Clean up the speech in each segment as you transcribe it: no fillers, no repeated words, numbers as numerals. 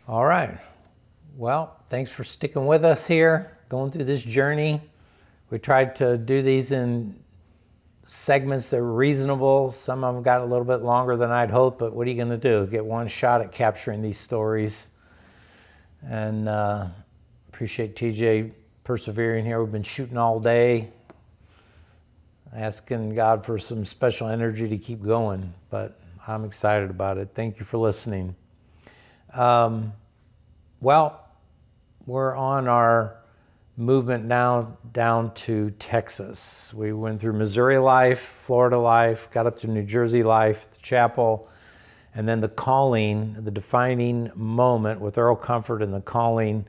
All right. Well, thanks for sticking with us here, going through this journey. We tried to do these in segments that were reasonable. Some of them got a little bit longer than I'd hoped, but what are you going to do? Get one shot at capturing these stories. And appreciate TJ persevering here. We've been shooting all day, asking God for some special energy to keep going, but I'm excited about it. Thank you for listening. Well, we're on our movement now down to Texas. We went through Missouri life, Florida life, got up to New Jersey life, the chapel, and then the calling, the defining moment with Earl Comfort and the calling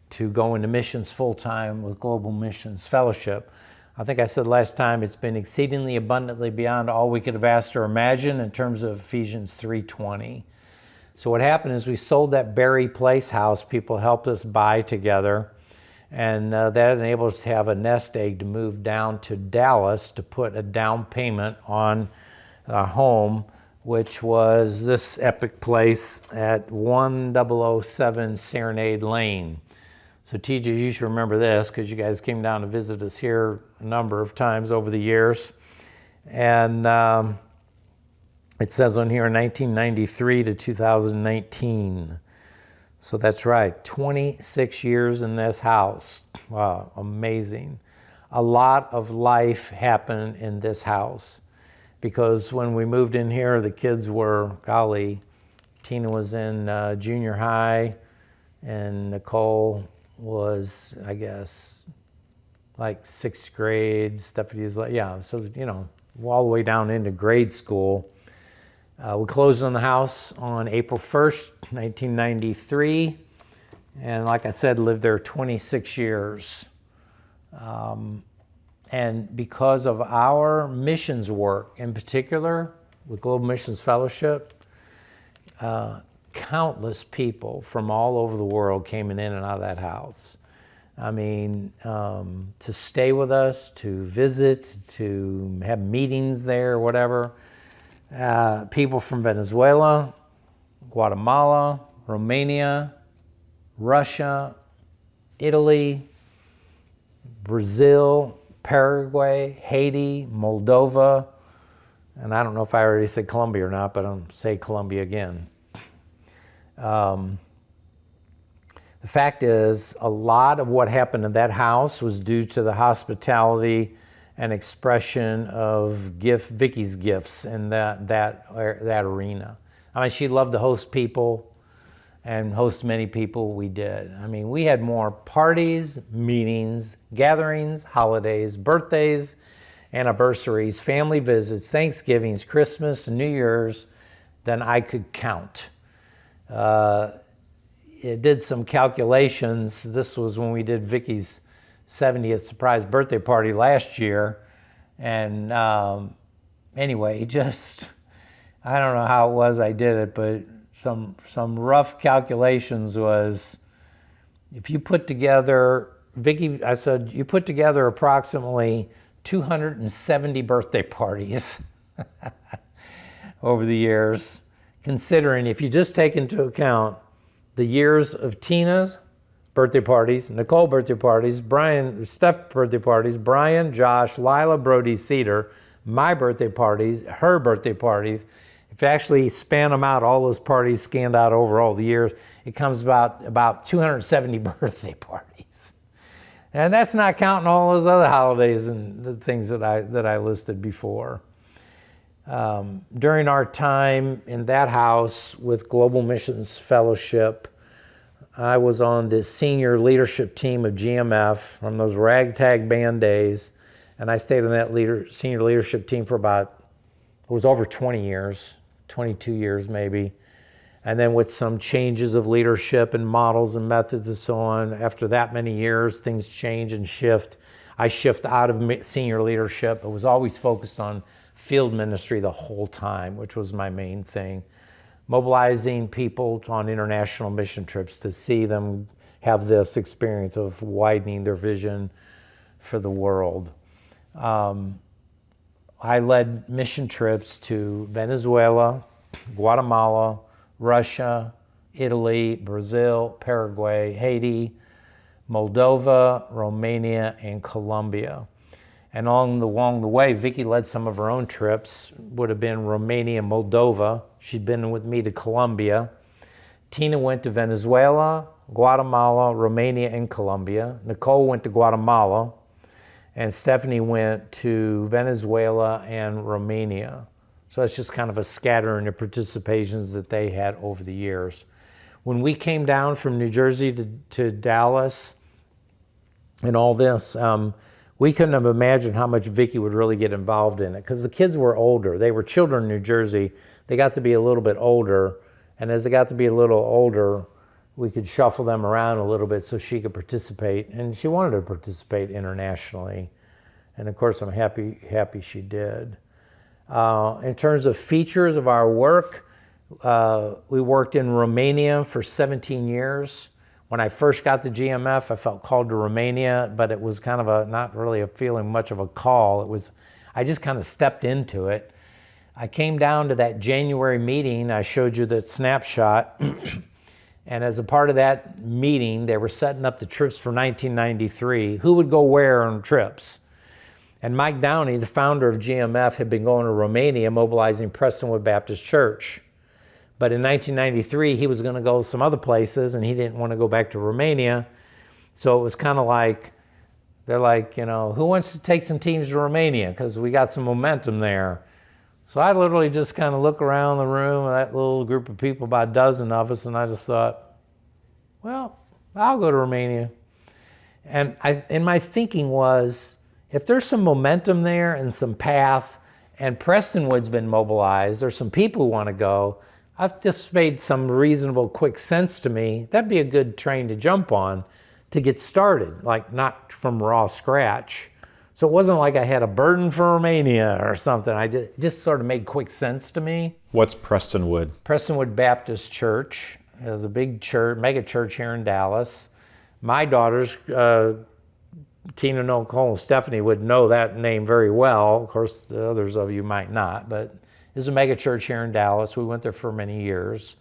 to go into missions full-time with Global Missions Fellowship. I think I said last time, it's been exceedingly abundantly beyond all we could have asked or imagined in terms of Ephesians 3:20. So what happened is we sold that Berry Place house people helped us buy together, and that enabled us to have a nest egg to move down to Dallas to put a down payment on a home, which was this epic place at 1007 Serenade Lane. So TJ, you should remember this because you guys came down to visit us here a number of times over the years. And it says on here 1993 to 2019. So that's right, 26 years in this house. Wow, amazing. A lot of life happened in this house because when we moved in here, the kids were, golly, Tina was in junior high and Nicole was, I guess, like sixth grade. Stephanie's like, yeah, so, all the way down into grade school. We closed on the house on April 1st, 1993. And like I said, lived there 26 years. And because of our missions work, in particular, with Global Missions Fellowship, countless people from all over the world came in and out of that house. I mean, to stay with us, to visit, to have meetings there, whatever. People from Venezuela, Guatemala, Romania, Russia, Italy, Brazil, Paraguay, Haiti, Moldova, and I don't know if I already said Colombia or not, but I'll say Colombia again. The fact is, a lot of what happened in that house was due to the hospitality and expression of Vicky's gifts in that arena. I mean, she loved to host people and host many people. We did. I mean, we had more parties, meetings, gatherings, holidays, birthdays, anniversaries, family visits, Thanksgivings, Christmas, and New Year's than I could count. It did some calculations. This was when we did Vicky's 70th surprise birthday party last year. And anyway, just, I don't know how it was I did it, but some rough calculations was, if you put together, Vicky, I said, you put together approximately 270 birthday parties over the years, considering if you just take into account the years of Tina's birthday parties, Nicole birthday parties, Steph birthday parties, Brian, Josh, Lila, Brody, Cedar, my birthday parties, her birthday parties. If you actually span them out, all those parties scanned out over all the years, it comes about 270 birthday parties. And that's not counting all those other holidays and the things that I listed before. During our time in that house with Global Missions Fellowship, I was on the senior leadership team of GMF from those ragtag band days, and I stayed on that senior leadership team for it was over 20 years, 22 years maybe. And then with some changes of leadership and models and methods and so on, after that many years, things change and shift. I shift out of senior leadership. I was always focused on field ministry the whole time, which was my main thing. Mobilizing people on international mission trips to see them have this experience of widening their vision for the world. I led mission trips to Venezuela, Guatemala, Russia, Italy, Brazil, Paraguay, Haiti, Moldova, Romania, and Colombia. And along the way, Vicki led some of her own trips. Would have been Romania, Moldova. She'd been with me to Colombia. Tina went to Venezuela, Guatemala, Romania, and Colombia. Nicole went to Guatemala. And Stephanie went to Venezuela and Romania. So it's just kind of a scattering of participations that they had over the years. When we came down from New Jersey to Dallas and all this, we couldn't have imagined how much Vicki would really get involved in it, because the kids were older. They were children in New Jersey. They got to be a little bit older, and as they got to be a little older, we could shuffle them around a little bit so she could participate, and she wanted to participate internationally. And of course, I'm happy she did. In terms of features of our work, we worked in Romania for 17 years. When I first got the GMF, I felt called to Romania, but it was kind of not really a feeling much of a call. I just kind of stepped into it. I came down to that January meeting. I showed you that snapshot. And as a part of that meeting, they were setting up the trips for 1993. Who would go where on trips? And Mike Downey, the founder of GMF, had been going to Romania, mobilizing Prestonwood Baptist Church. But in 1993, he was going to go some other places, and he didn't want to go back to Romania. So it was kind of like, they're like, who wants to take some teams to Romania? Because we got some momentum there. So I literally just kind of look around the room, that little group of people, about a dozen of us, and I just thought, well, I'll go to Romania. And my thinking was, if there's some momentum there and some path, and Prestonwood's been mobilized, there's some people who want to go, I've just made some reasonable, quick sense to me, that'd be a good train to jump on to get started, like not from raw scratch. So it wasn't like I had a burden for Romania or something. It just sort of made quick sense to me. What's Prestonwood? Prestonwood Baptist Church is a big church, mega church here in Dallas. My daughters, Tina, Nicole, and Stephanie would know that name very well. Of course, the others of you might not, but it's a mega church here in Dallas. We went there for many years.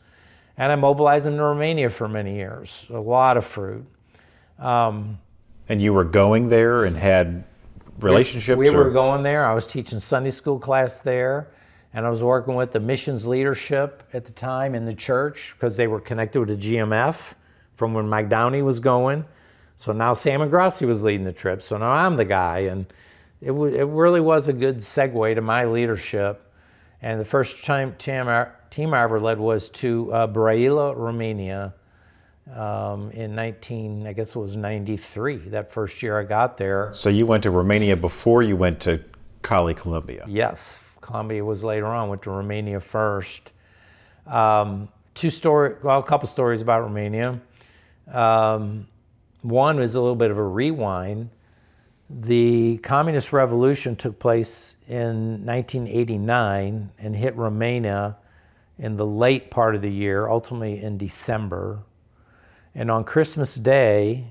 And I mobilized them to Romania for many years. A lot of fruit. And you were going there and had relationships? We were going there. I was teaching Sunday school class there. And I was working with the missions leadership at the time in the church, because they were connected with the GMF from when Mike Downey was going. So now Sam Ingrassia was leading the trip. So now I'm the guy. And it really was a good segue to my leadership. And the first team I ever led was to Brăila, Romania, in 93, that first year I got there. So you went to Romania before you went to Cali, Colombia? Yes, Colombia was later on. Went to Romania first. A couple stories about Romania. One was a little bit of a rewind. The Communist Revolution took place in 1989 and hit Romania in the late part of the year, ultimately in December. And on Christmas Day,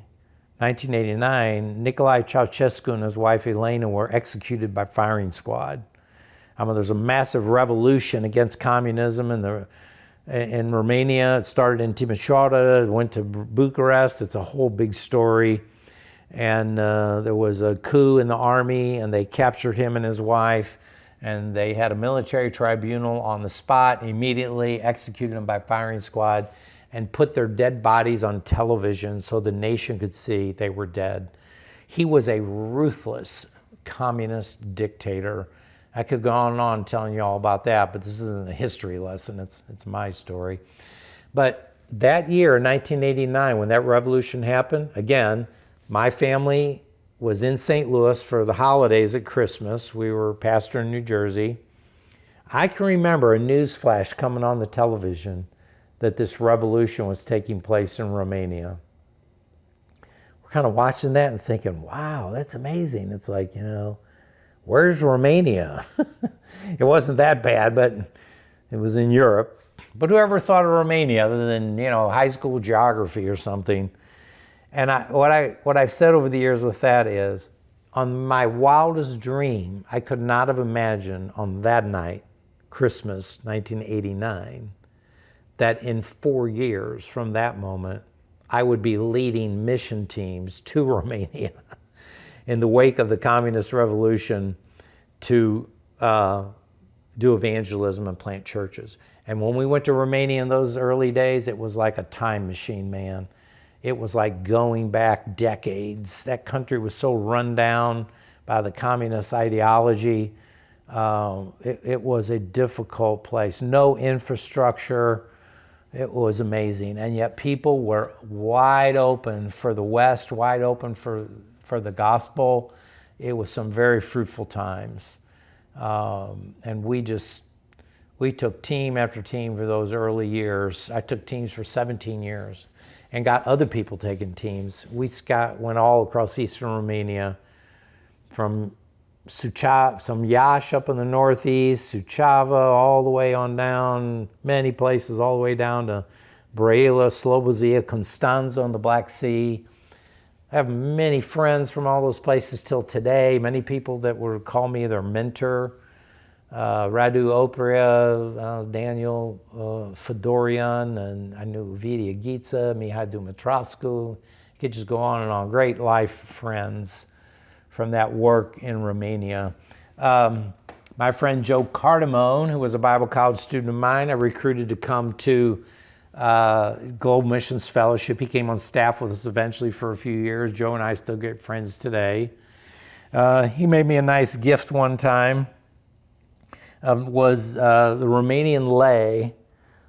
1989, Nicolae Ceausescu and his wife Elena were executed by firing squad. There's a massive revolution against communism in Romania. It started in Timișoara, it went to Bucharest. It's a whole big story. And there was a coup in the army, and they captured him and his wife, and they had a military tribunal on the spot, immediately executed them by firing squad, and put their dead bodies on television so the nation could see they were dead. He was a ruthless communist dictator. I could go on and on telling you all about that, but this isn't a history lesson, it's my story. But that year, 1989, when that revolution happened, again, my family was in St. Louis for the holidays at Christmas. We were pastoring in New Jersey. I can remember a news flash coming on the television that this revolution was taking place in Romania. We're kind of watching that and thinking, wow, that's amazing. It's like, where's Romania? It wasn't that bad, but it was in Europe. But whoever thought of Romania other than, high school geography or something? And what I've said over the years with that is, on my wildest dream, I could not have imagined on that night, Christmas 1989, that in 4 years from that moment, I would be leading mission teams to Romania in the wake of the Communist Revolution to do evangelism and plant churches. And when we went to Romania in those early days, it was like a time machine, man. It was like going back decades. That country was so run down by the communist ideology. It was a difficult place. No infrastructure. It was amazing. And yet people were wide open for the West, wide open for the gospel. It was some very fruitful times. And we took team after team for those early years. I took teams for 17 years and got other people taking teams. We went all across eastern Romania, from Iași up in the northeast, Suceava, all the way on down, many places, all the way down to Brăila, Slobozia, Constanța on the Black Sea. I have many friends from all those places till today, many people that would call me their mentor. Radu Oprea, Daniel Fedorian, and I knew Vidia Ghiță, Mihai Dumitrascu. You could just go on and on. Great life friends from that work in Romania. My friend Joe Cardamone, who was a Bible college student of mine, I recruited to come to Global Missions Fellowship. He came on staff with us eventually for a few years. Joe and I still get friends today. He made me a nice gift one time. Was the Romanian lei.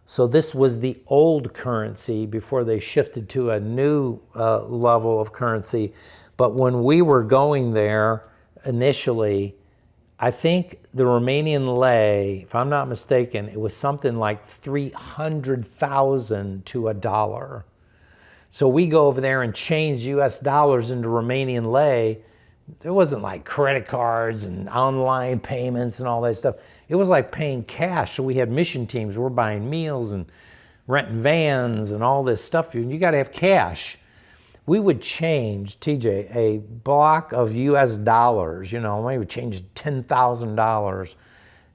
So this was the old currency before they shifted to a new level of currency. But when we were going there initially, I think the Romanian lei, if I'm not mistaken, it was something like 300,000 to $1. So we go over there and change US dollars into Romanian lei. There wasn't like credit cards and online payments and all that stuff. It was like paying cash. So we had mission teams. We're buying meals and renting vans and all this stuff. You got to have cash. We would change, TJ, a block of US dollars, we would change $10,000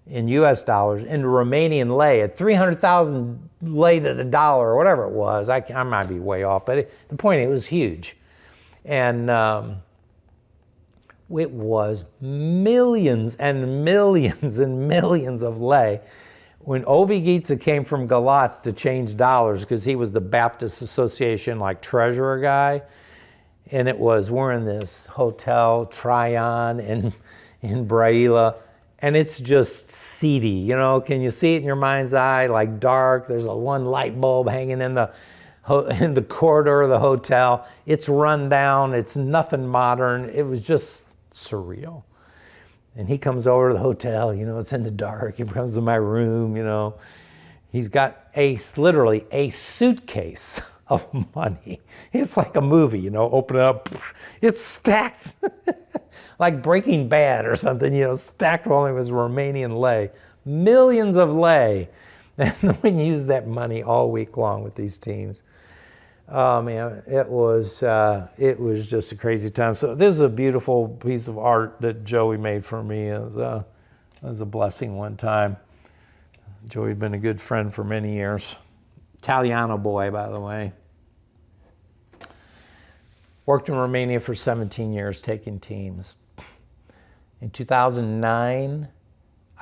in US dollars into Romanian lei at 300,000 lei to the dollar or whatever it was. I might be way off, but the point, it was huge. And it was millions and millions and millions of lei. When Ovi Ghiță came from Galați to change dollars, because he was the Baptist Association treasurer guy, and we're in this hotel, Traian in Brăila, and it's just seedy, can you see it in your mind's eye, like dark, there's one light bulb hanging in the corridor of the hotel, it's run down, it's nothing modern, it was just surreal. And he comes over to the hotel, it's in the dark. He comes to my room, He's got literally a suitcase of money. It's like a movie, open it up. It's stacked like Breaking Bad or something, stacked with only his Romanian lei. Millions of lei. And we use that money all week long with these teams. Oh man, it was just a crazy time. So this is a beautiful piece of art that Joey made for me. It was a blessing one time. Joey had been a good friend for many years. Italiano boy, by the way. Worked in Romania for 17 years taking teams. In 2009,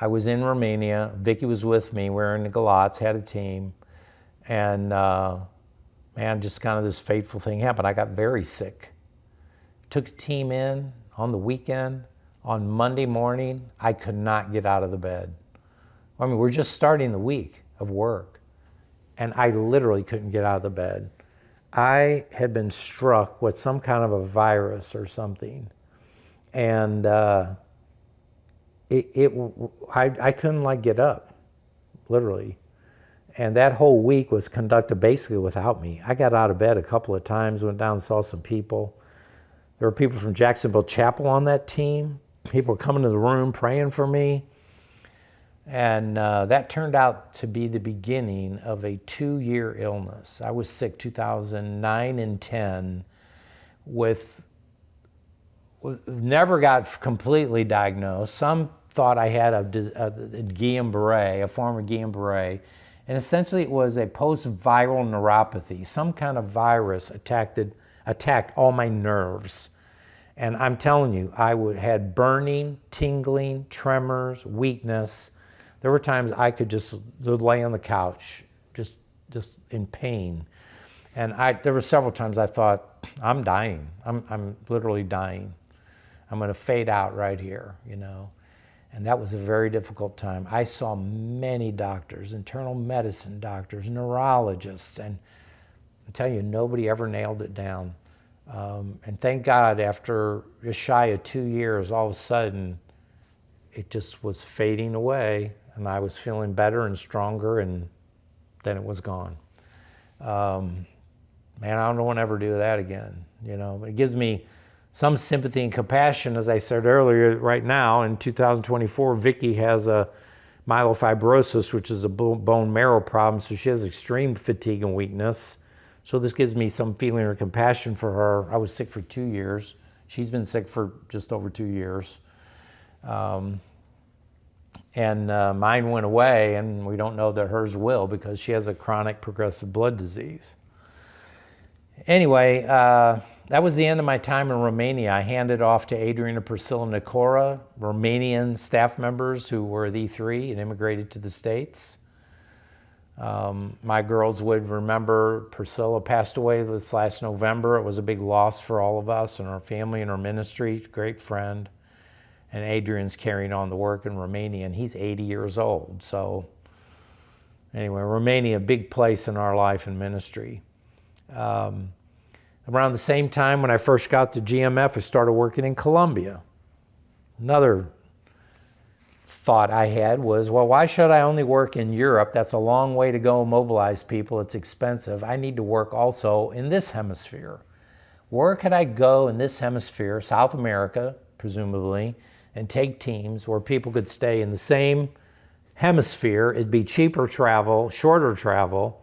I was in Romania. Vicky was with me. We were in the Galați, had a team. And man, just kind of this fateful thing happened. I got very sick. Took a team in on the weekend. On Monday morning, I could not get out of the bed. We're just starting the week of work. And I literally couldn't get out of the bed. I had been struck with some kind of a virus or something. And I couldn't get up, literally. And that whole week was conducted basically without me. I got out of bed a couple of times, went down and saw some people. There were people from Jacksonville Chapel on that team. People were coming to the room praying for me. And that turned out to be the beginning of a 2-year illness. I was sick 2009 and 10 never got completely diagnosed. Some thought I had a Guillain-Barré, a form of Guillain-Barré, And essentially it was a post-viral neuropathy. Some kind of virus attacked all my nerves. And I'm telling you, had burning, tingling, tremors, weakness. There were times I could just lay on the couch, just in pain. And there were several times I thought, I'm dying. I'm literally dying. I'm going to fade out right here, you know. And that was a very difficult time. I saw many doctors, internal medicine doctors, neurologists, and I tell you, nobody ever nailed it down. And thank God, after just shy of 2 years, all of a sudden, it just was fading away, and I was feeling better and stronger, and then it was gone. Man, I don't want to ever do that again, you know. But it gives me some sympathy and compassion, as I said earlier. Right now, in 2024, Vicky has a myelofibrosis, which is a bone marrow problem, so she has extreme fatigue and weakness. So this gives me some feeling or compassion for her. I was sick for 2 years. She's been sick for just over 2 years. Mine went away, and we don't know that hers will because she has a chronic progressive blood disease. Anyway, that was the end of my time in Romania. I handed off to Adrian and Priscilla Nicora, Romanian staff members who were at E3 and immigrated to the States. My girls would remember Priscilla passed away this last November. It was a big loss for all of us and our family and our ministry, great friend. And Adrian's carrying on the work in Romania, and he's 80 years old. So anyway, Romania, a big place in our life and ministry. Around the same time when I first got to GMF, I started working in Colombia. Another thought I had was, well, why should I only work in Europe? That's a long way to go mobilize people. It's expensive. I need to work also in this hemisphere. Where could I go in this hemisphere, South America, presumably, and take teams where people could stay in the same hemisphere? It'd be cheaper travel, shorter travel,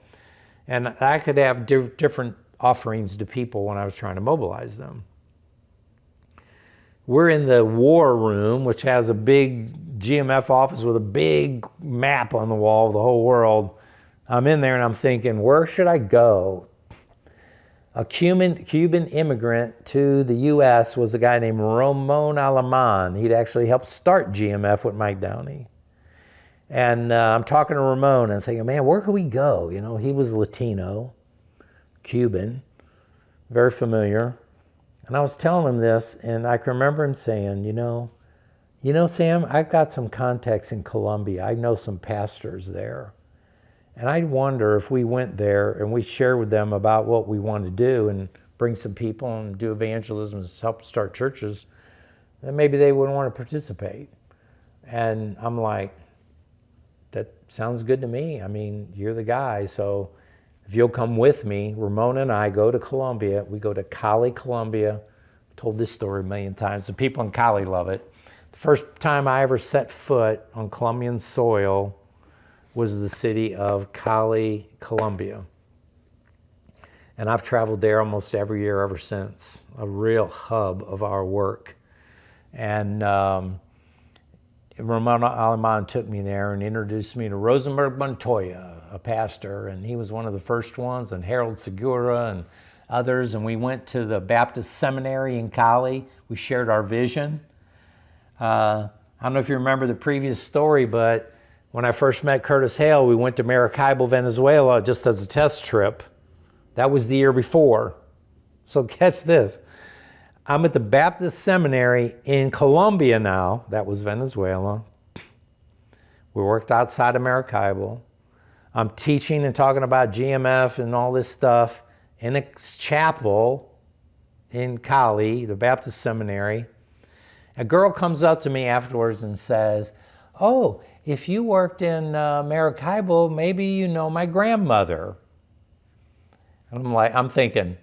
and I could have different offerings to people when I was trying to mobilize them. We're in the war room, which has a big GMF office with a big map on the wall of the whole world. I'm in there and I'm thinking, where should I go? A Cuban immigrant to the U.S. was a guy named Ramon Aleman. He'd actually helped start GMF with Mike Downey. And I'm talking to Ramon and thinking, man, where could we go? You know, he was Latino, Cuban, very familiar. And I was telling him this, and I can remember him saying, you know, Sam, I've got some contacts in Colombia. I know some pastors there. And I wonder if we went there and we shared with them about what we want to do and bring some people and do evangelism and help start churches, then maybe they wouldn't want to participate. And I'm like, that sounds good to me. I mean, you're the guy. So if you'll come with me, Ramona and I go to Colombia. We go to Cali, Colombia. I've told this story a million times. The people in Cali love it. The first time I ever set foot on Colombian soil was the city of Cali, Colombia. And I've traveled there almost every year ever since, a real hub of our work. And Ramon Aleman took me there and introduced me to Rosenberg Montoya, a pastor, and he was one of the first ones, and Harold Segura and others. And we went to the Baptist Seminary in Cali. We shared our vision. I don't know if you remember the previous story, but when I first met Curtis Hale, we went to Maracaibo, Venezuela, just as a test trip. That was the year before. So catch this. I'm at the Baptist Seminary in Colombia now. That was Venezuela. We worked outside of Maracaibo. I'm teaching and talking about GMF and all this stuff in a chapel in Cali, the Baptist Seminary. A girl comes up to me afterwards and says, oh, if you worked in Maracaibo, maybe you know my grandmother. And I'm thinking,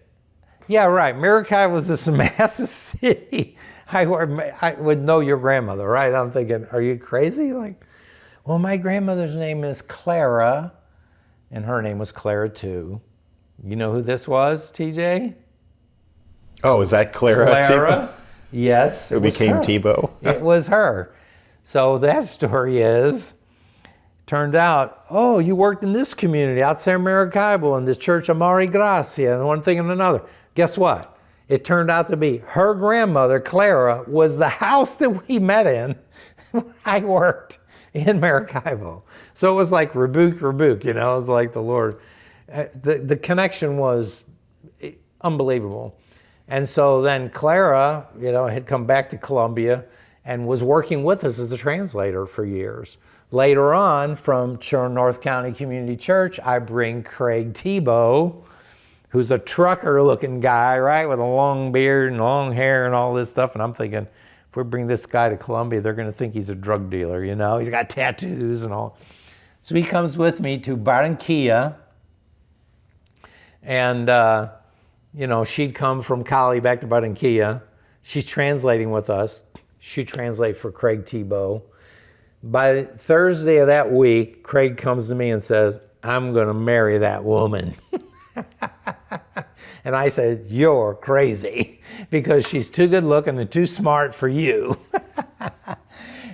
yeah, right, Maracaibo is this massive city. I would know your grandmother, right? I'm thinking, are you crazy? Like, well, my grandmother's name is Clara, and her name was Clara too. You know who this was, TJ? Oh, is that Clara? Clara, yes. It became Tebow. It was her. So that story is, Turned out, oh, you worked in this community outside Maracaibo in this church of Ingrassia, and one thing and another. Guess what? It turned out to be her grandmother, Clara, was the house that we met in when I worked in Maracaibo. So it was like rebuke, you know, it was like the Lord. The connection was unbelievable. And so then Clara, you know, had come back to Colombia and was working with us as a translator for years. Later on, from North County Community Church, I bring Craig Tebow, who's a trucker-looking guy, right, with a long beard and long hair and all this stuff. And I'm thinking, if we bring this guy to Colombia, they're going to think he's a drug dealer, you know. He's got tattoos and all. So he comes with me to Barranquilla. And, you know, she'd come from Cali back to Barranquilla. She's translating with us. She translates for Craig Tebow. By Thursday of that week, Craig comes to me and says, I'm going to marry that woman. And I said, you're crazy, because she's too good looking and too smart for you.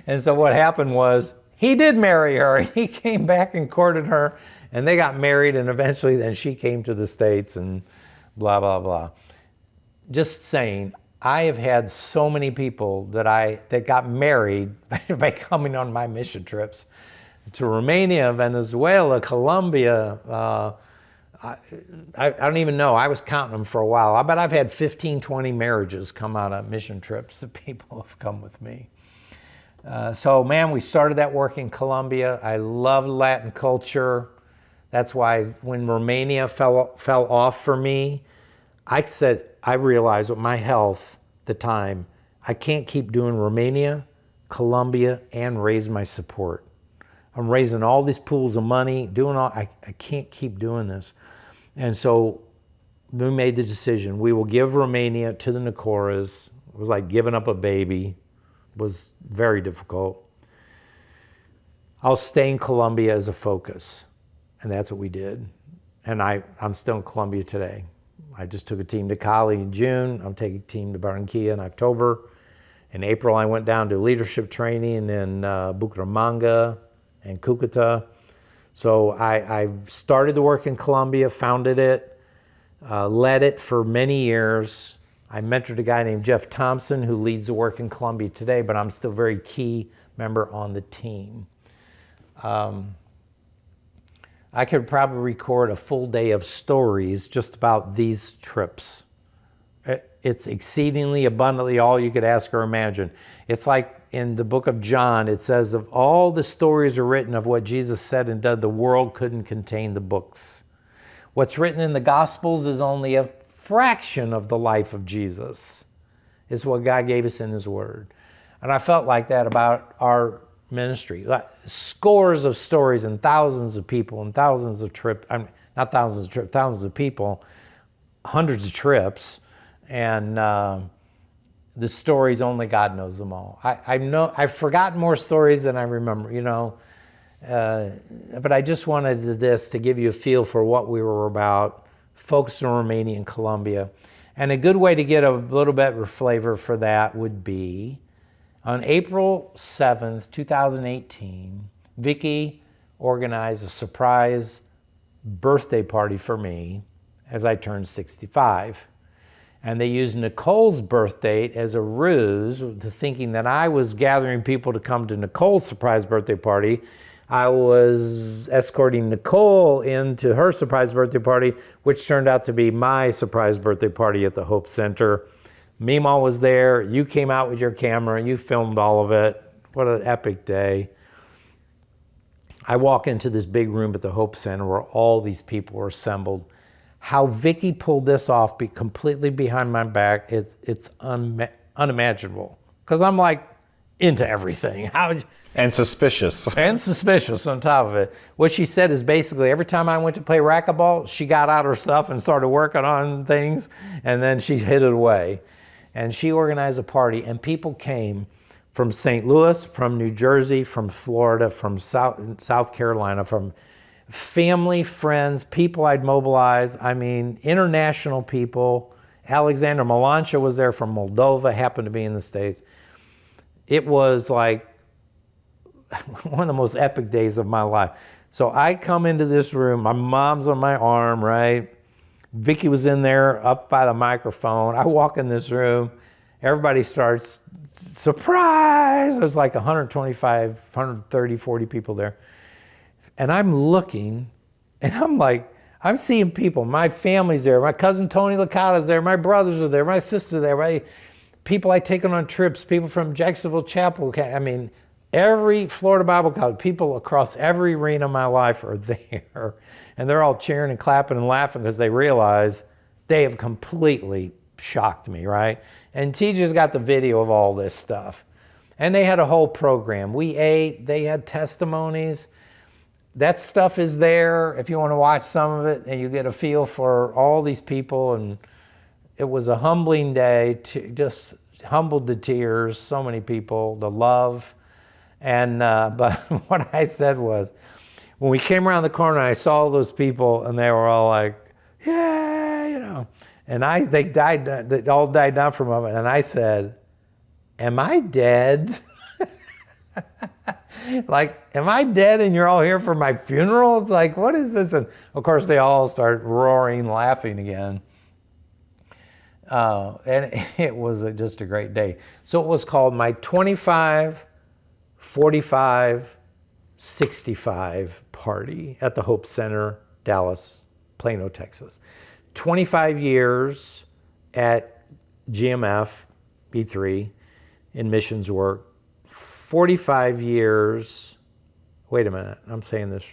And so what happened was, he did marry her. He came back and courted her, and they got married, and eventually then she came to the States and blah, blah, blah. Just saying, I have had so many people that got married by coming on my mission trips to Romania, Venezuela, Colombia. I don't even know. I was counting them for a while. I bet I've had 15, 20 marriages come out of mission trips that people have come with me. So, man, we started that work in Colombia. I love Latin culture. That's why when Romania fell off for me, I realized with my health at the time, I can't keep doing Romania, Colombia, and raise my support. I'm raising all these pools of money, I can't keep doing this. And so we made the decision. We will give Romania to the Nicoras. It was like giving up a baby. It was very difficult. I'll stay in Colombia as a focus. And that's what we did. And I'm still in Colombia today. I just took a team to Cali in June. I'm taking a team to Barranquilla in October. In April, I went down to leadership training in Bucaramanga and Cucuta. So I started the work in Colombia, founded it, led it for many years. I mentored a guy named Jeff Thompson who leads the work in Colombia today, but I'm still a very key member on the team. I could probably record a full day of stories just about these trips. It's exceedingly abundantly all you could ask or imagine. It's like in the book of John, it says of all the stories are written of what Jesus said and did, the world couldn't contain the books. What's written in the Gospels is only a fraction of the life of Jesus. It's what God gave us in His Word. And I felt like that about our ministry. Scores of stories and thousands of people and thousands of trips, not thousands of trips, thousands of people, hundreds of trips, and the stories, only God knows them all. I know I've forgotten more stories than I remember, you know, but I just wanted this to give you a feel for what we were about, focused on Romania and Colombia. And a good way to get a little bit of flavor for that would be on April 7th, 2018, Vicki organized a surprise birthday party for me as I turned 65. And they used Nicole's birth date as a ruse to thinking that I was gathering people to come to Nicole's surprise birthday party. I was escorting Nicole into her surprise birthday party, which turned out to be my surprise birthday party at the Hope Center. Meemaw was there. You came out with your camera and you filmed all of it. What an epic day. I walk into this big room at the Hope Center where all these people were assembled. How Vicki pulled this off completely behind my back, it's unimaginable. Because I'm like into everything. And suspicious. And suspicious on top of it. What she said is basically every time I went to play racquetball, she got out her stuff and started working on things, and then she hid it away. And she organized a party, and people came from St. Louis, from New Jersey, from Florida, from South Carolina, from family, friends, people I'd mobilize. I mean, international people. Alexander Melancha was there from Moldova, happened to be in the States. It was like one of the most epic days of my life. So I come into this room, my mom's on my arm, right? Vicky was in there up by the microphone. I walk in this room, everybody starts, surprise! There's like 125, 130, 40 people there. And I'm looking, and I'm like, I'm seeing people. My family's there. My cousin Tony Licata's there. My brothers are there. My sister's there. People I taken on trips, people from Jacksonville Chapel. I mean, every Florida Bible College, people across every arena of my life are there. And they're all cheering and clapping and laughing because they realize they have completely shocked me, right? And TJ's got the video of all this stuff. And they had a whole program. We ate, they had testimonies. That stuff is there if you want to watch some of it, and you get a feel for all these people. And it was a humbling day, just humbled to tears, so many people, the love. And but what I said was, when we came around the corner, I saw all those people, and they were all like, yeah, you know. And they all died down for a moment, and I said, am I dead? Like, am I dead and you're all here for my funeral? It's like, what is this? And of course, they all start roaring, laughing again. And it was just a great day. So it was called my 25, 45, 65 party at the Hope Center, Dallas, Plano, Texas. 25 years at GMF, B3, in missions work. 45 years, wait a minute, I'm saying this,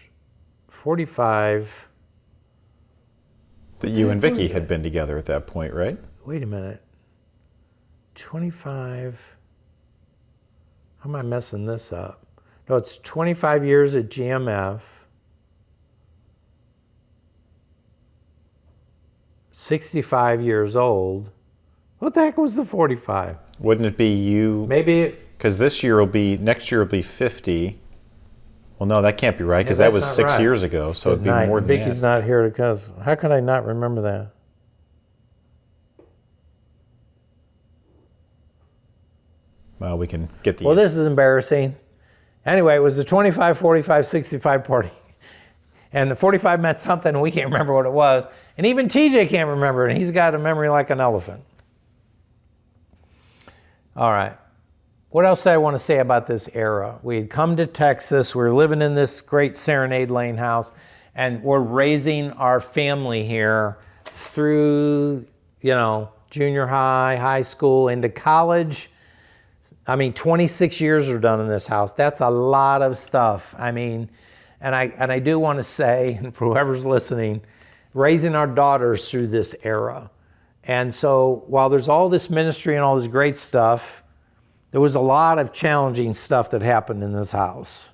45. That you and Vicky had been together at that point, right? Wait a minute, 25, how am I messing this up? No, it's 25 years at GMF, 65 years old. What the heck was the 45? Wouldn't it be you? Maybe because next year will be 50. Well, no, that can't be right because that was 6 years ago. So it'd be more than Vicky's that. not here because how could I not remember that? Well, we can get the. Well, this is embarrassing. Anyway, it was the 25, 45, 65 party. And the 45 meant something, and we can't remember what it was. And even TJ can't remember it, and he's got a memory like an elephant. All right. What else do I want to say about this era? We had come to Texas. We were living in this great Serenade Lane house, and we're raising our family here through, junior high, high school, into college. 26 years are done in this house. That's a lot of stuff. And I do want to say, and for whoever's listening, raising our daughters through this era. And so while there's all this ministry and all this great stuff, there was a lot of challenging stuff that happened in this house.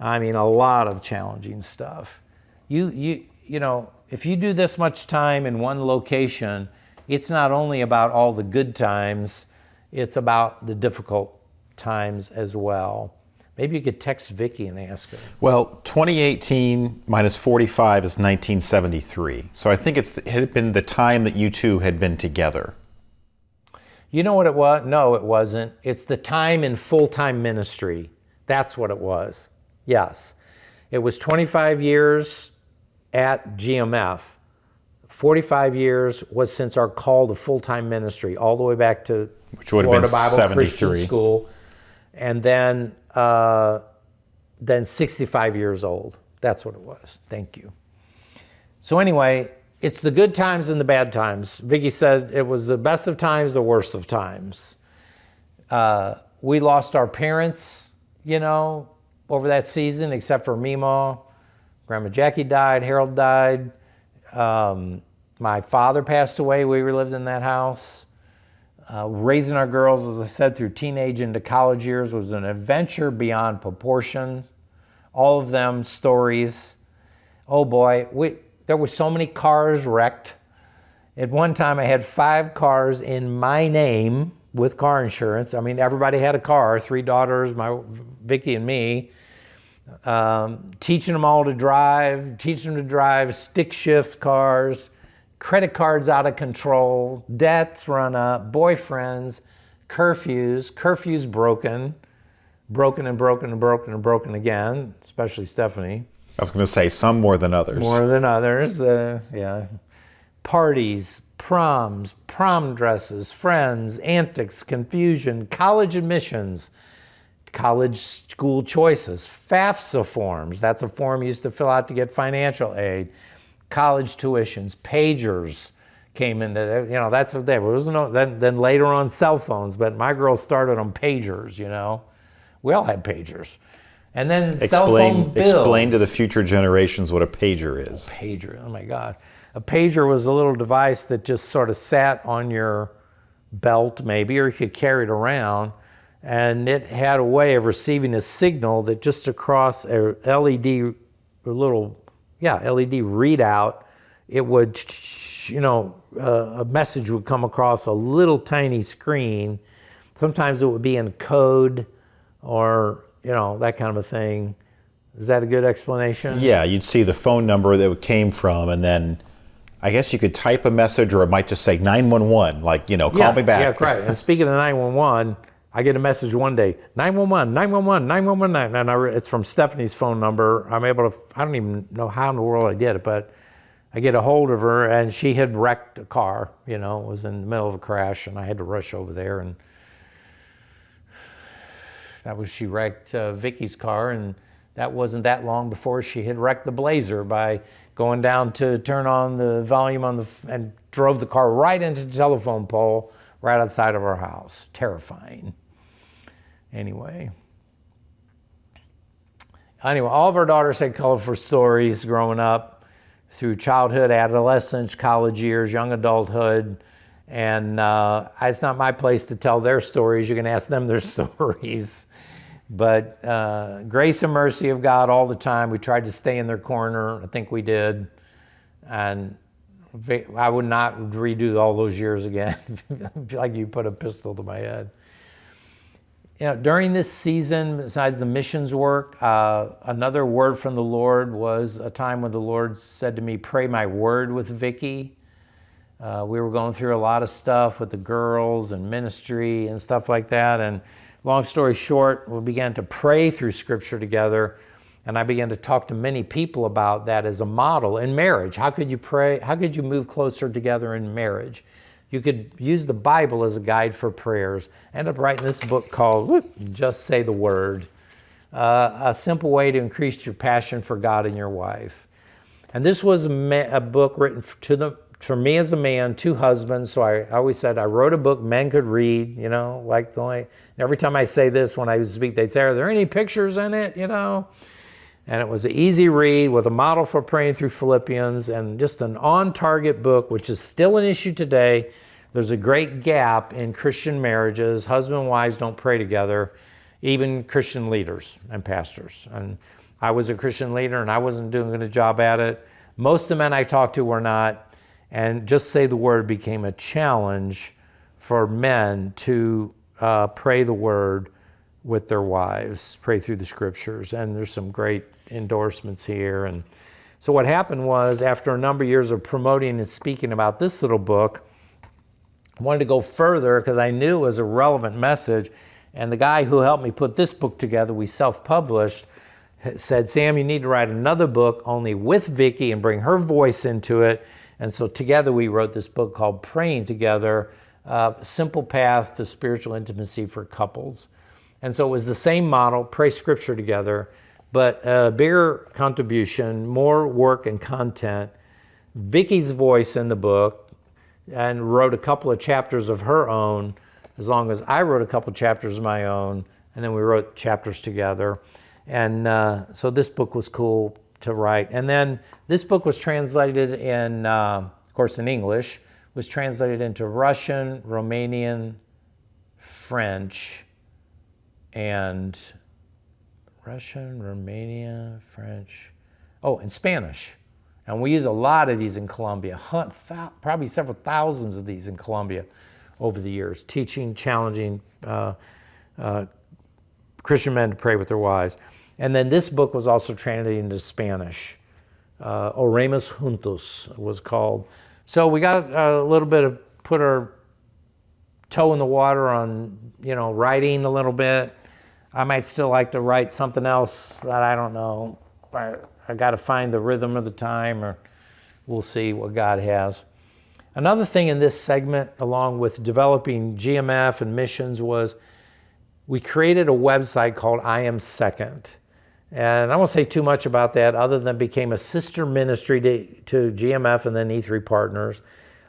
A lot of challenging stuff. If you do this much time in one location, it's not only about all the good times, it's about the difficult times as well. Maybe you could text Vicky and ask her. Well, 2018 minus 45 is 1973. So I think it had been the time that you two had been together. You know what it was? No, it wasn't. It's the time in full-time ministry. That's what it was. Yes. It was 25 years at GMF. 45 years was since our call to full-time ministry, all the way back to which would Florida have been Bible 73. Christian School. And then 65 years old. That's what it was. Thank you. So anyway, it's the good times and the bad times. Vicky said it was the best of times, the worst of times. We lost our parents, over that season, except for Meemaw. Grandma Jackie died, Harold died. My father passed away. We lived in that house. Raising our girls, as I said, through teenage into college years was an adventure beyond proportion. All of them stories. Oh boy, there were so many cars wrecked. At one time, I had 5 cars in my name with car insurance. Everybody had a car, 3 daughters, Vicky and me. Teaching them all to drive, stick shift cars, credit cards out of control, debts run up, boyfriends, curfews broken. broken and broken and broken and broken again, especially Stephanie. I was going to say some more than others. More than others, yeah. Parties, proms, prom dresses, friends, antics, confusion, college admissions, college school choices, FAFSA forms. That's a form you used to fill out to get financial aid. College tuitions, pagers came into there. You know, that's what they were. Then later on cell phones, but my girls started on pagers, you know. We all had pagers. And then cell phone bills. Explain to the future generations what a pager is. Pager, oh my God. A pager was a little device that just sort of sat on your belt maybe, or you could carry it around. And it had a way of receiving a signal that just across a LED readout, it would, a message would come across a little tiny screen. Sometimes it would be in code or, that kind of a thing. Is that a good explanation? Yeah, you'd see the phone number that it came from, and then I guess you could type a message, or it might just say 911, call me back. Yeah, right. And speaking of 911, I get a message one day, 911, 911, 911, and it's from Stephanie's phone number. I don't even know how in the world I did it, but I get a hold of her, and she had wrecked a car, was in the middle of a crash, and I had to rush over there, and she wrecked Vicky's car, and that wasn't that long before she had wrecked the Blazer by going down to turn on the volume and drove the car right into the telephone pole right outside of our house. Terrifying. Anyway, all of our daughters had colorful stories growing up through childhood, adolescence, college years, young adulthood. And it's not my place to tell their stories. You can ask them their stories. But grace and mercy of God all the time. We tried to stay in their corner. I think we did. And I would not redo all those years again. I feel like you put a pistol to my head. During this season, besides the missions work, another word from the Lord was a time when the Lord said to me, pray my word with Vicky. We were going through a lot of stuff with the girls and ministry and stuff like that. And long story short, we began to pray through Scripture together. And I began to talk to many people about that as a model in marriage. How could you pray? How could you move closer together in marriage? You could use the Bible as a guide for prayers. I ended up writing this book called Just Say the Word, a simple way to increase your passion for God and your wife. And this was a book written for me as a man, two husbands. So I always said I wrote a book men could read, every time I say this when I speak, they'd say, are there any pictures in it, And it was an easy read with a model for praying through Philippians and just an on-target book, which is still an issue today. There's a great gap in Christian marriages. Husband and wives don't pray together, even Christian leaders and pastors. And I was a Christian leader, and I wasn't doing a good job at it. Most of the men I talked to were not. And Just Say the Word became a challenge for men to pray the Word with their wives, pray through the Scriptures. And there's some great endorsements here. And so what happened was, after a number of years of promoting and speaking about this little book, I wanted to go further because I knew it was a relevant message. And the guy who helped me put this book together, we self-published, said, Sam, you need to write another book only with Vicky and bring her voice into it. And so together we wrote this book called Praying Together, Simple Path to Spiritual Intimacy for Couples. And so it was the same model, pray Scripture together, but a bigger contribution, more work and content. Vicky's voice in the book, and wrote a couple of chapters of her own, as long as I wrote a couple of chapters of my own, and then we wrote chapters together. And so this book was cool to write. And then this book was translated in, of course in English, was translated into Russian, Romanian, French, and and Spanish. And we use a lot of these in Colombia, probably several thousands of these in Colombia over the years, teaching, challenging Christian men to pray with their wives. And then this book was also translated into Spanish. Oremos Juntos was called. So we got a little bit of, put our toe in the water on, writing a little bit. I might still like to write something else, but I don't know. I got to find the rhythm of the time, or we'll see what God has. Another thing in this segment, along with developing GMF and missions, was we created a website called I Am Second. And I won't say too much about that other than it became a sister ministry to GMF and then E3 Partners.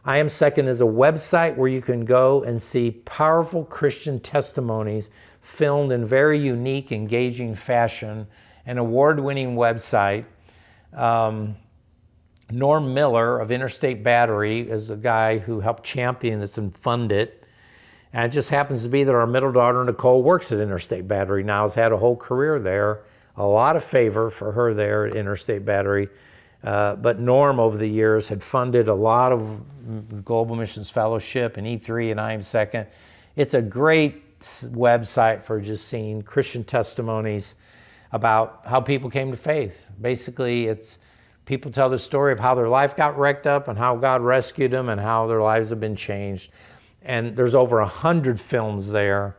I Am Second is a website where you can go and see powerful Christian testimonies filmed in very unique, engaging fashion. An award-winning website. Norm Miller of Interstate Battery is a guy who helped champion this and fund it. And it just happens to be that our middle daughter, Nicole, works at Interstate Battery now, has had a whole career there. A lot of favor for her there at Interstate Battery. But Norm, over the years, had funded a lot of Global Missions Fellowship and E3 and I Am Second. It's a great website for just seeing Christian testimonies about how people came to faith. Basically, it's people tell the story of how their life got wrecked up and how God rescued them and how their lives have been changed. And there's over 100 films there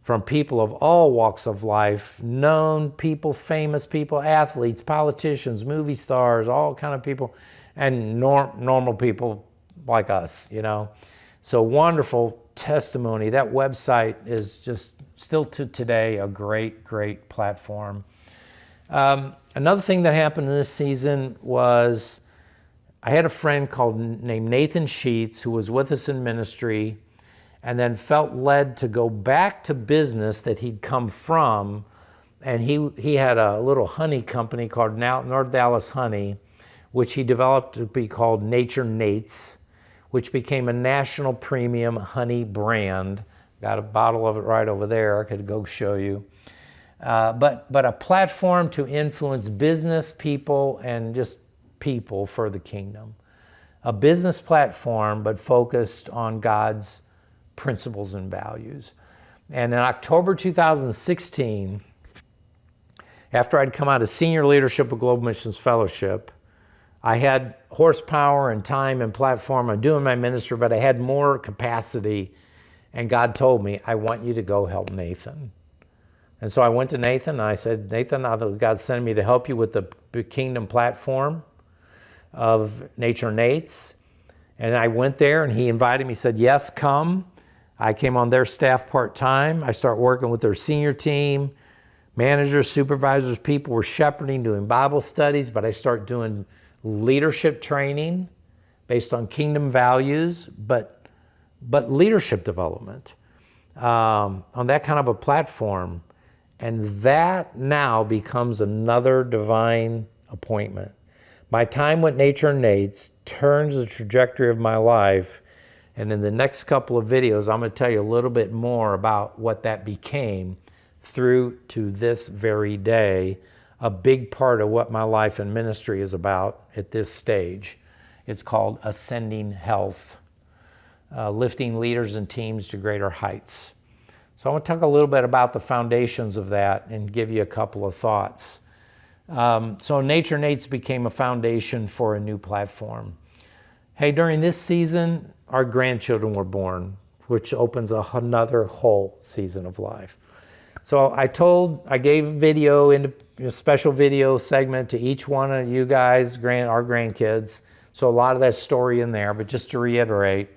from people of all walks of life, known people, famous people, athletes, politicians, movie stars, all kind of people, and normal people like us, you know. So wonderful testimony. That website is just still to today a great, great platform. Another thing that happened in this season was I had a friend named Nathan Sheets who was with us in ministry and then felt led to go back to business that he'd come from. And he had a little honey company called North Dallas Honey, which he developed to be called Nature Nates, which became a national premium honey brand. Got a bottle of it right over there. I could go show you. But a platform to influence business people and just people for the kingdom. A business platform, but focused on God's principles and values. And in October 2016, after I'd come out of senior leadership of Global Missions Fellowship, I had horsepower and time and platform. I'm doing my ministry, but I had more capacity. And God told me, I want you to go help Nathan. And so I went to Nathan and I said, Nathan, God's sending me to help you with the kingdom platform of Nature Nates. And I went there and he invited me, said, yes, come. I came on their staff part-time. I started working with their senior team, managers, supervisors, people were shepherding, doing Bible studies, but I started doing leadership training based on kingdom values, but leadership development on that kind of a platform. And that now becomes another divine appointment. My time with Nature Nates turns the trajectory of my life. And in the next couple of videos, I'm going to tell you a little bit more about what that became through to this very day. A big part of what my life and ministry is about at this stage. It's called Ascending Health, lifting leaders and teams to greater heights. So I want to talk a little bit about the foundations of that and give you a couple of thoughts. So Nature Nates became a foundation for a new platform. Hey, during this season, our grandchildren were born, which opens another whole season of life. So I gave video in a special video segment to each one of you guys, our grandkids. So a lot of that story in there, but just to reiterate,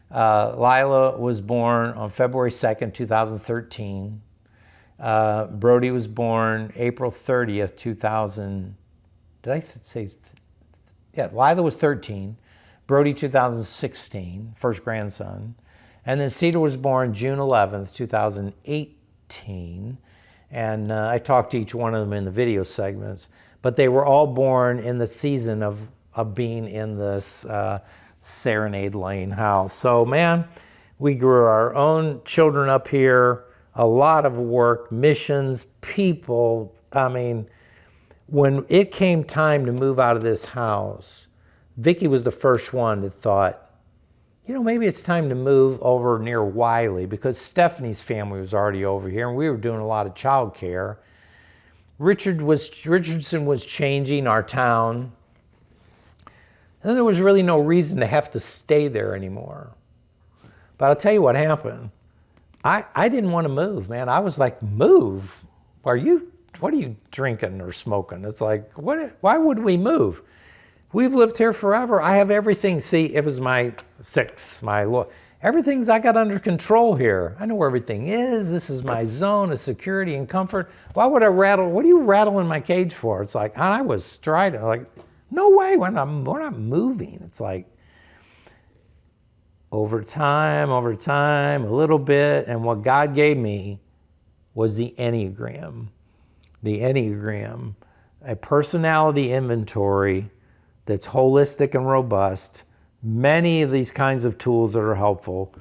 Lila was born on February 2nd, 2013. Brody was born April 30th, 2000. Did I say? Yeah, Lila was 13. Brody 2016, first grandson. And then Cedar was born June 11th, 2018. And I talked to each one of them in the video segments. But they were all born in the season of being in this Serenade Lane house. So man, we grew our own children up here, a lot of work, missions, people. I mean, when it came time to move out of this house, Vicki was the first one that thought, you know, maybe it's time to move over near Wiley because Stephanie's family was already over here and we were doing a lot of child care. Richardson was changing our town. And then there was really no reason to have to stay there anymore. But I'll tell you what happened. I didn't want to move, man. I was like, move? What are you drinking or smoking? It's like, why would we move? We've lived here forever. I have everything. See, it was my everything's I got under control here. I know where everything is. This is my zone of security and comfort. Why would I rattle? What are you rattling my cage for? It's like, and I was striding, like, no way, we're not moving. It's like, over time, a little bit, and what God gave me was the Enneagram. The Enneagram, a personality inventory that's holistic and robust. Many of these kinds of tools that are helpful.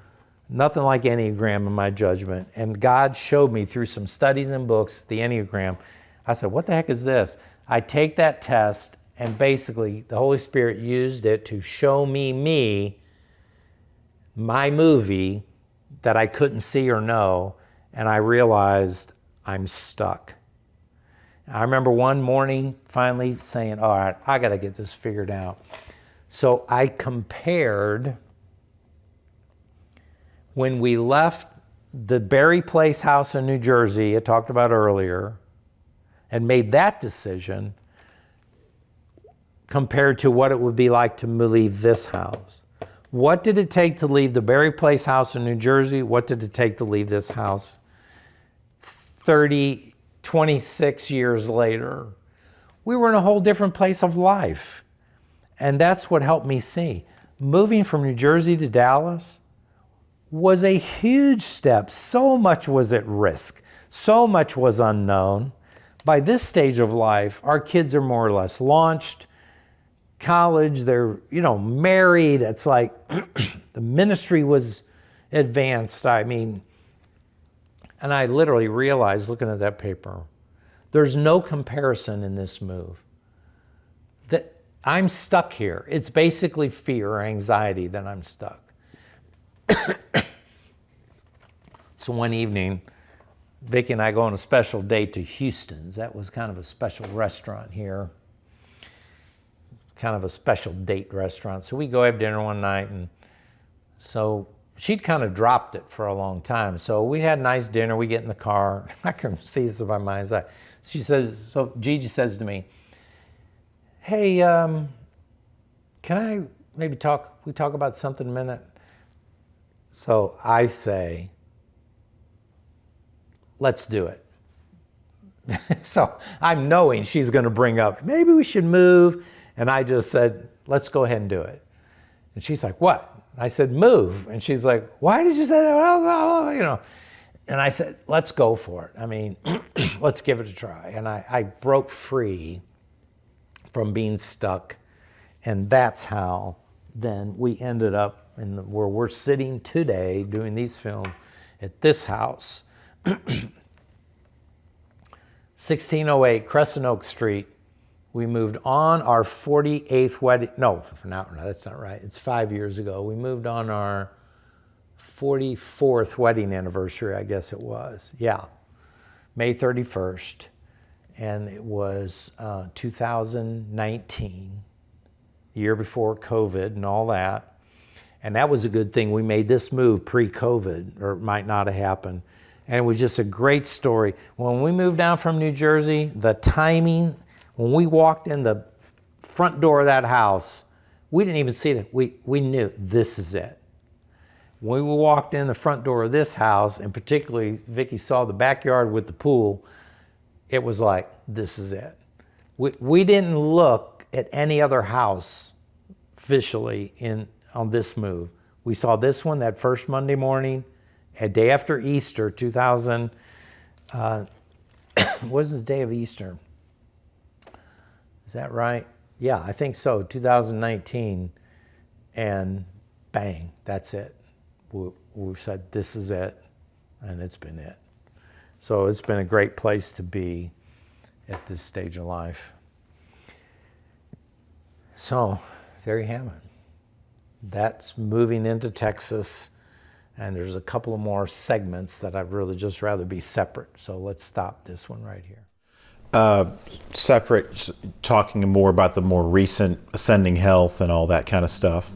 Nothing like Enneagram in my judgment. And God showed me through some studies and books, the Enneagram. I said, what the heck is this? I take that test, and basically the Holy Spirit used it to show me, my movie that I couldn't see or know, and I realized I'm stuck. I remember one morning finally saying, all right, I got to get this figured out. So I compared when we left the Berry Place house in New Jersey, I talked about earlier, and made that decision compared to what it would be like to leave this house. What did it take to leave the Berry Place house in New Jersey? What did it take to leave this house 26 years later? We were in a whole different place of life. And that's what helped me see. Moving from New Jersey to Dallas was a huge step. So much was at risk. So much was unknown. By this stage of life, our kids are more or less launched. College, they're, married. It's like the ministry was advanced. I mean, and I literally realized looking at that paper, there's no comparison in this move. That I'm stuck here. It's basically fear or anxiety that I'm stuck. So one evening, Vicki and I go on a special date to Houston's. That was kind of a special restaurant here. Kind of a special date restaurant. So we go have dinner one night, and so she'd kind of dropped it for a long time. So we had a nice dinner. We get in the car. I can see this in my mind's eye. Gigi says to me, hey, can I maybe talk about something a minute? So I say, let's do it. So I'm knowing she's going to bring up, maybe we should move. And I just said, let's go ahead and do it. And she's like, what? I said, move. And she's like, why did you say that? Well, And I said, let's go for it. I mean, let's give it a try. And I broke free from being stuck. And that's how then we ended up where we're sitting today doing these films at this house. 1608 Crescent Oak Street. We moved on our 48th wedding. No, that's not right. It's 5 years ago. We moved on our 44th wedding anniversary, I guess it was. Yeah, May 31st. And it was 2019, the year before COVID and all that. And that was a good thing. We made this move pre-COVID, or it might not have happened. And it was just a great story. When we moved down from New Jersey, the timing, when we walked in the front door of that house, we didn't even see it. We knew this is it. When we walked in the front door of this house, and particularly Vicki saw the backyard with the pool, it was like, this is it. We didn't look at any other house officially on this move. We saw this one that first Monday morning, a day after Easter, 2000. What is the day of Easter? Is that right? Yeah, I think so, 2019. And bang, that's it. We said, this is it, and it's been it. So it's been a great place to be at this stage of life. So there you have it. That's moving into Texas, and there's a couple of more segments that I'd really just rather be separate. So let's stop this one right here. Separate, talking more about the more recent ascending health and all that kind of stuff.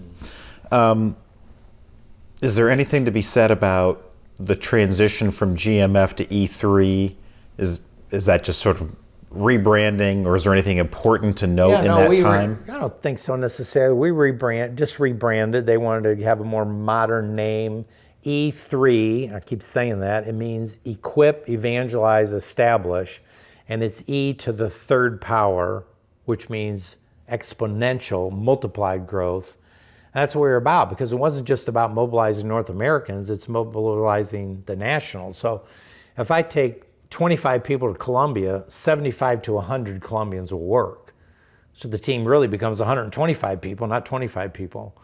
Is there anything to be said about the transition from GMF to E3? Is that just sort of rebranding, or is there anything important to note in that time? I don't think so necessarily. We rebranded. They wanted to have a more modern name. E3, I keep saying that, it means equip, evangelize, establish, and it's E to the third power, which means exponential, multiplied growth. That's what we're about, because it wasn't just about mobilizing North Americans, it's mobilizing the nationals. So if I take 25 people to Colombia, 75 to 100 Colombians will work. So the team really becomes 125 people, not 25 people.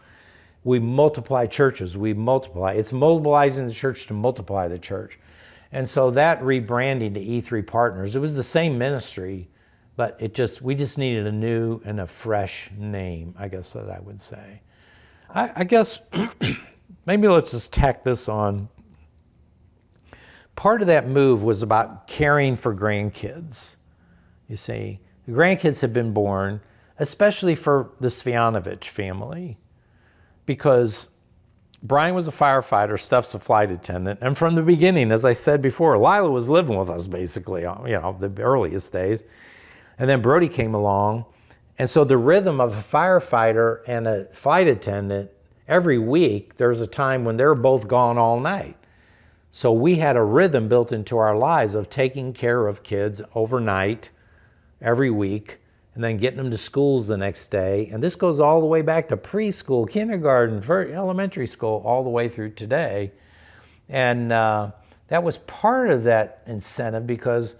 We multiply churches, we multiply. It's mobilizing the church to multiply the church. And so that rebranding to E3 Partners, it was the same ministry, but we just needed a new and a fresh name, I guess that I would say. I guess maybe let's just tack this on. Part of that move was about caring for grandkids. You see, the grandkids have been born, especially for the Svianovich family, because Brian was a firefighter, Steph's a flight attendant, and from the beginning, as I said before, Lila was living with us basically, the earliest days. And then Brody came along, and so the rhythm of a firefighter and a flight attendant, every week, there's a time when they're both gone all night. So we had a rhythm built into our lives of taking care of kids overnight, every week, and then getting them to schools the next day. And this goes all the way back to preschool, kindergarten, elementary school, all the way through today. And that was part of that incentive, because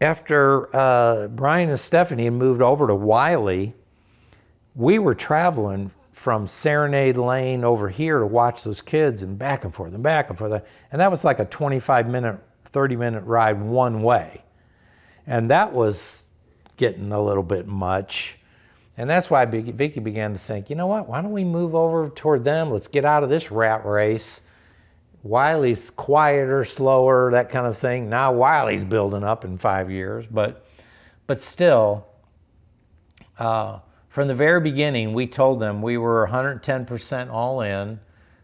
after Brian and Stephanie had moved over to Wiley, we were traveling from Serenade Lane over here to watch those kids, and back and forth and back and forth. And that was like a 25-minute, 30-minute ride one way. And that was getting a little bit much. And that's why Vicki began to think, you know what, why don't we move over toward them? Let's get out of this rat race. Wiley's quieter, slower, that kind of thing. Now Wiley's building up in 5 years. But still, from the very beginning, we told them we were 110% all in,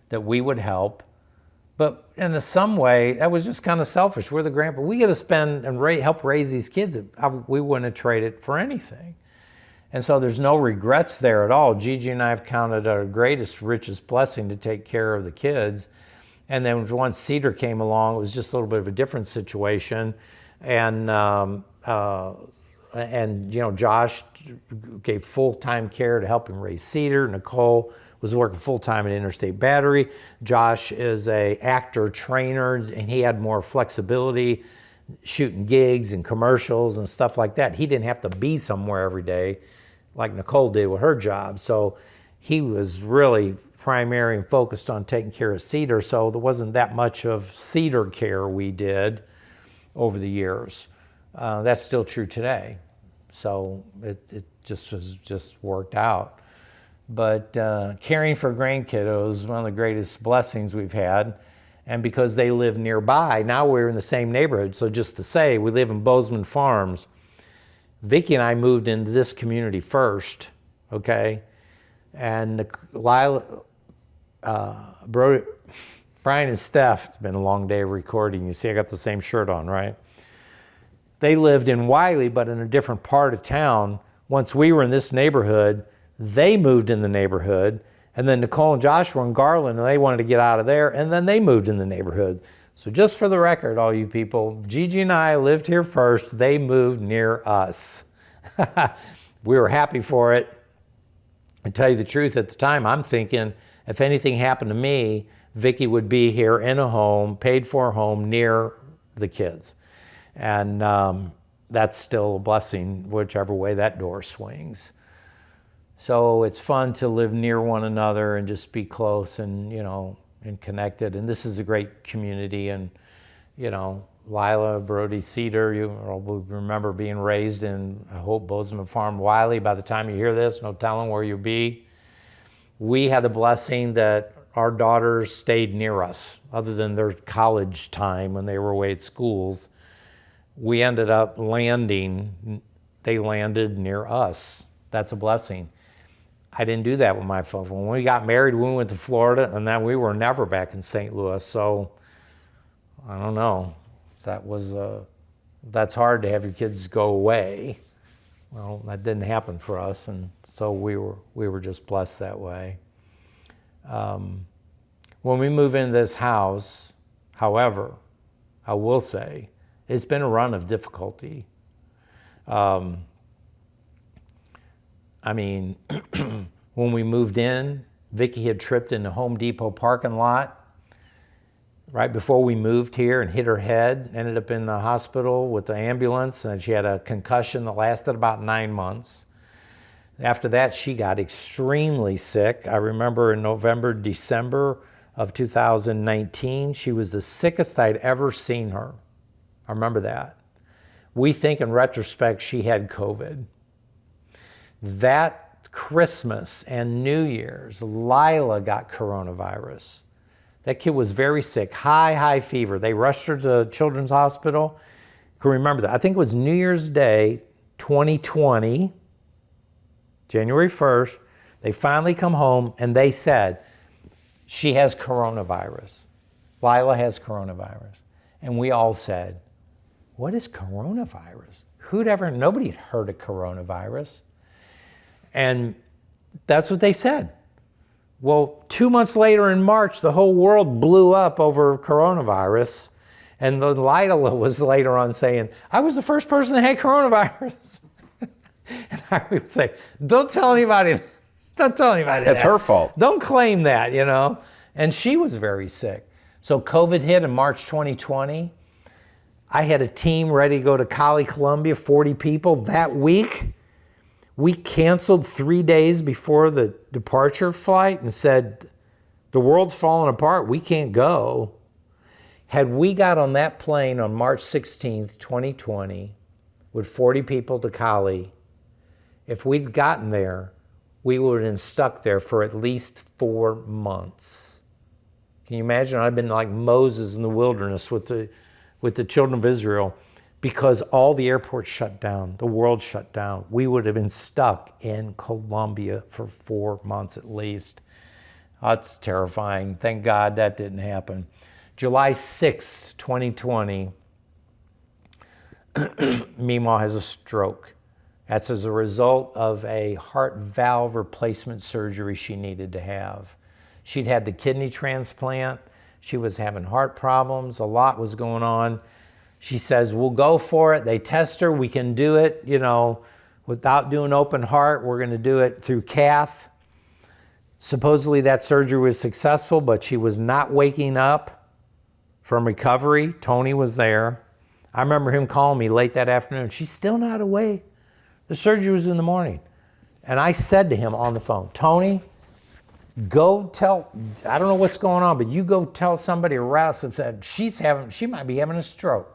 that we would help. But in some way, that was just kind of selfish. We're the grandpa. We got to spend and help raise these kids. We wouldn't have traded for anything. And so there's no regrets there at all. Gigi and I have counted our greatest, richest blessing to take care of the kids. And then once Cedar came along, it was just a little bit of a different situation. And Josh gave full-time care to helping raise Cedar. Nicole was working full-time at Interstate Battery. Josh is a actor trainer, and he had more flexibility shooting gigs and commercials and stuff like that. He didn't have to be somewhere every day like Nicole did with her job. So he was really primary and focused on taking care of Cedar. So there wasn't that much of Cedar care we did over the years. That's still true today. So it just worked out. But caring for grandkiddos is one of the greatest blessings we've had. And because they live nearby, now we're in the same neighborhood. So just to say, we live in Bozeman Farms. Vicki and I moved into this community first, okay? And Brian and Steph, it's been a long day of recording. You see I got the same shirt on, right? They lived in Wiley, but in a different part of town. Once we were in this neighborhood, they moved in the neighborhood. And then Nicole and Josh were in Garland, and they wanted to get out of there, and then they moved in the neighborhood. So just for the record, all you people, Gigi and I lived here first. They moved near us. We were happy for it. To tell you the truth, at the time, I'm thinking if anything happened to me, Vicki would be here in a home, paid for home, near the kids. And that's still a blessing, whichever way that door swings. So it's fun to live near one another and just be close and, and connected. And this is a great community. And, Lila, Brody, Cedar, you will remember being raised in, I hope, Bozeman Farm, Wiley. By the time you hear this, no telling where you'll be. We had the blessing that our daughters stayed near us, other than their college time when they were away at schools. We ended up they landed near us. That's a blessing. I didn't do that with my folks. When we got married, we went to Florida, and then we were never back in St. Louis. So I don't know. That's hard to have your kids go away. Well, that didn't happen for us, and so we were just blessed that way. When we move into this house, however, I will say, it's been a run of difficulty. I mean, when we moved in, Vicki had tripped in the Home Depot parking lot right before we moved here and hit her head, ended up in the hospital with the ambulance, and she had a concussion that lasted about 9 months. After that, she got extremely sick. I remember in November, December of 2019, she was the sickest I'd ever seen her. I remember that. We think in retrospect she had COVID. That Christmas and New Year's, Lila got coronavirus. That kid was very sick, high fever. They rushed her to Children's Hospital. I can remember that. I think it was New Year's Day, 2020, January 1st. They finally come home and they said, she has coronavirus. Lila has coronavirus. And we all said, what is coronavirus? Nobody had heard of coronavirus. And that's what they said. Well, 2 months later in March, the whole world blew up over coronavirus. And then Lila was later on saying, I was the first person that had coronavirus. And I would say, don't tell anybody. Don't tell anybody That's that. her fault. Don't claim that, you know. And she was very sick. So COVID hit in March 2020. I had a team ready to go to Cali, Colombia, 40 people. That week, we canceled 3 days before the departure flight and said, the world's falling apart, we can't go. Had we got on that plane on March 16th, 2020, with 40 people to Cali, if we'd gotten there, we would have been stuck there for at least 4 months. Can you imagine? I'd been like Moses in the wilderness with the children of Israel. Because all the airports shut down, the world shut down, we would have been stuck in Colombia for 4 months at least. That's terrifying. Thank God that didn't happen. July 6th, 2020, Meemaw has a stroke. That's as a result of a heart valve replacement surgery she needed to have. She'd had the kidney transplant. She was having heart problems. A lot was going on. She says, we'll go for it. They test her. We can do it, you know, without doing open heart. We're going to do it through cath. Supposedly that surgery was successful, but she was not waking up from recovery. Tony was there. I remember him calling me late that afternoon. She's still not awake. The surgery was in the morning. And I said to him on the phone, Tony, go tell, I don't know what's going on, but you go tell somebody around us and said, she might be having a stroke.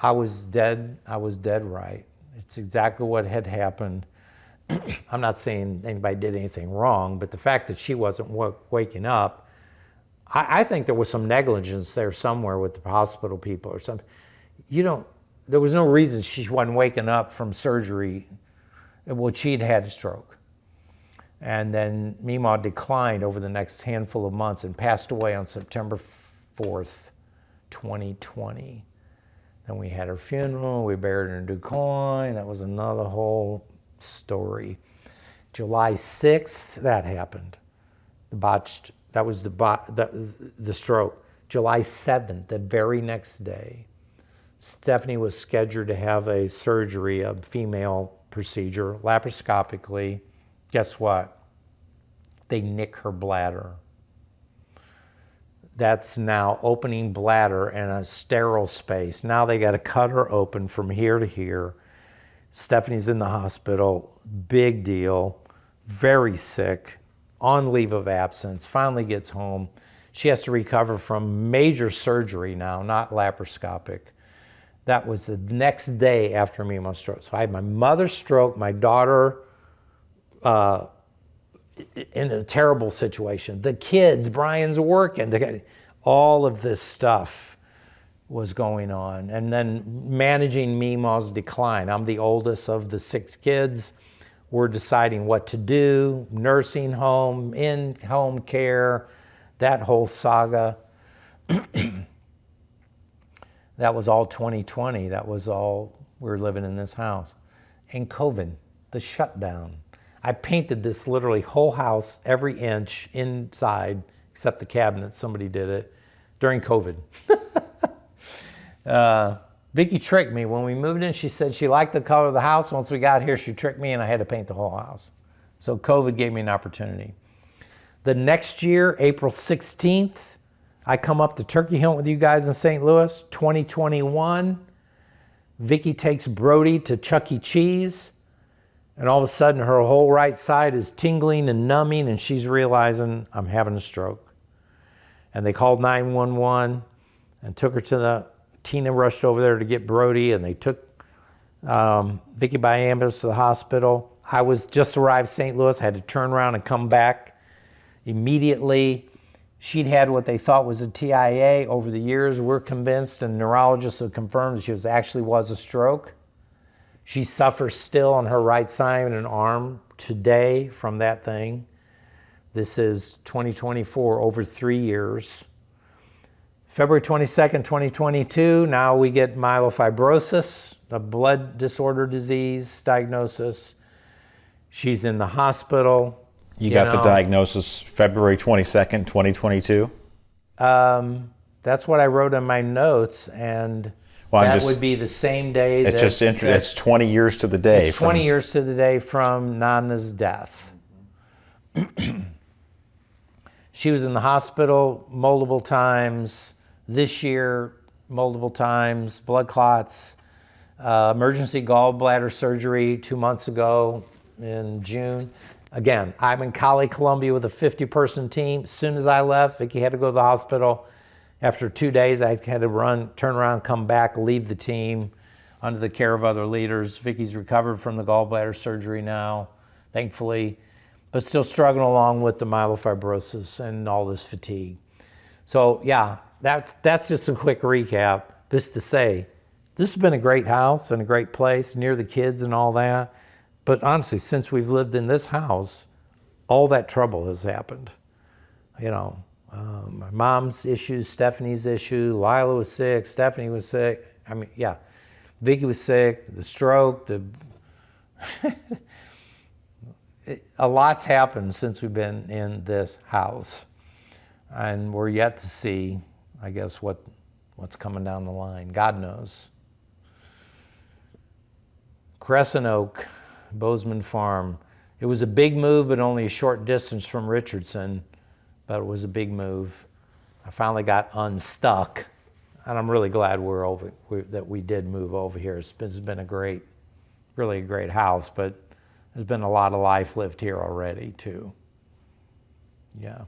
I was dead right. It's exactly what had happened. I'm not saying anybody did anything wrong, but the fact that she wasn't waking up, I think there was some negligence there somewhere with the hospital people or something. There was no reason she wasn't waking up from surgery. Well, she'd had a stroke. And then Meemaw declined over the next handful of months and passed away on September 4th, 2020. Then we had her funeral, we buried her in DuQuoin. That was another whole story. July 6th, that happened. That was the stroke. July 7th, the very next day, Stephanie was scheduled to have a surgery, a female procedure, laparoscopically. Guess what? They nick her bladder. That's now opening bladder and a sterile space. Now they got to cut her open from here to here. Stephanie's in the hospital, big deal, very sick, on leave of absence, finally gets home. She has to recover from major surgery now, not laparoscopic. That was the next day after Meemaw's stroke. So I had my mother's stroke, my daughter in a terrible situation. The kids, Brian's working, all of this stuff was going on. And then managing Meemaw's decline. I'm the oldest of the 6 kids. We're deciding what to do, nursing home, in-home care, that whole saga. That was all 2020. That was all we were living in this house. And COVID, the shutdown. I painted this literally whole house, every inch inside, except the cabinets. Somebody did it during COVID. Vicki tricked me. When we moved in, she said she liked the color of the house. Once we got here, she tricked me and I had to paint the whole house. So COVID gave me an opportunity. The next year, April 16th, I come up to turkey hunt with you guys in St. Louis, 2021. Vicki takes Brody to Chuck E. Cheese, and all of a sudden her whole right side is tingling and numbing, and she's realizing I'm having a stroke. And they called 911 and took her to the, Tina rushed over there to get Brody, and they took Vicki by ambulance to the hospital. I was just arrived St. Louis, had to turn around and come back immediately. She'd had what they thought was a TIA. Over the years, we're convinced, and neurologists have confirmed that she actually was a stroke. She suffers still on her right side and arm today from that thing. This is 2024, over 3 years. February 22nd, 2022, now we get myelofibrosis, a blood disorder disease diagnosis. She's in the hospital. You got the diagnosis February 22nd, 2022? That's what I wrote in my notes, and that would be the same day. It's just interesting. It's 20 years to the day. It's 20 years to the day from Nana's death. She was in the hospital multiple times. This year, multiple times. Blood clots. Emergency gallbladder surgery 2 months ago in June. Again, I'm in Cali, Colombia with a 50-person team. As soon as I left, Vicki had to go to the hospital. After 2 days, I had to turn around, come back, leave the team under the care of other leaders. Vicki's recovered from the gallbladder surgery now, thankfully, but still struggling along with the myelofibrosis and all this fatigue. So yeah, that's just a quick recap. Just to say, this has been a great house and a great place, near the kids and all that. But honestly, since we've lived in this house, all that trouble has happened. You know, my mom's issues, Stephanie's issue, Lila was sick, Stephanie was sick. I mean, yeah, Vicki was sick, the stroke, a lot's happened since we've been in this house. And we're yet to see, I guess, what's coming down the line. God knows. Crescent Oak, Bozeman Farm. It was a big move, but only a short distance from Richardson, but it was a big move. I finally got unstuck, and I'm really glad that we did move over here. It's been a really a great house, but there's been a lot of life lived here already too. Yeah.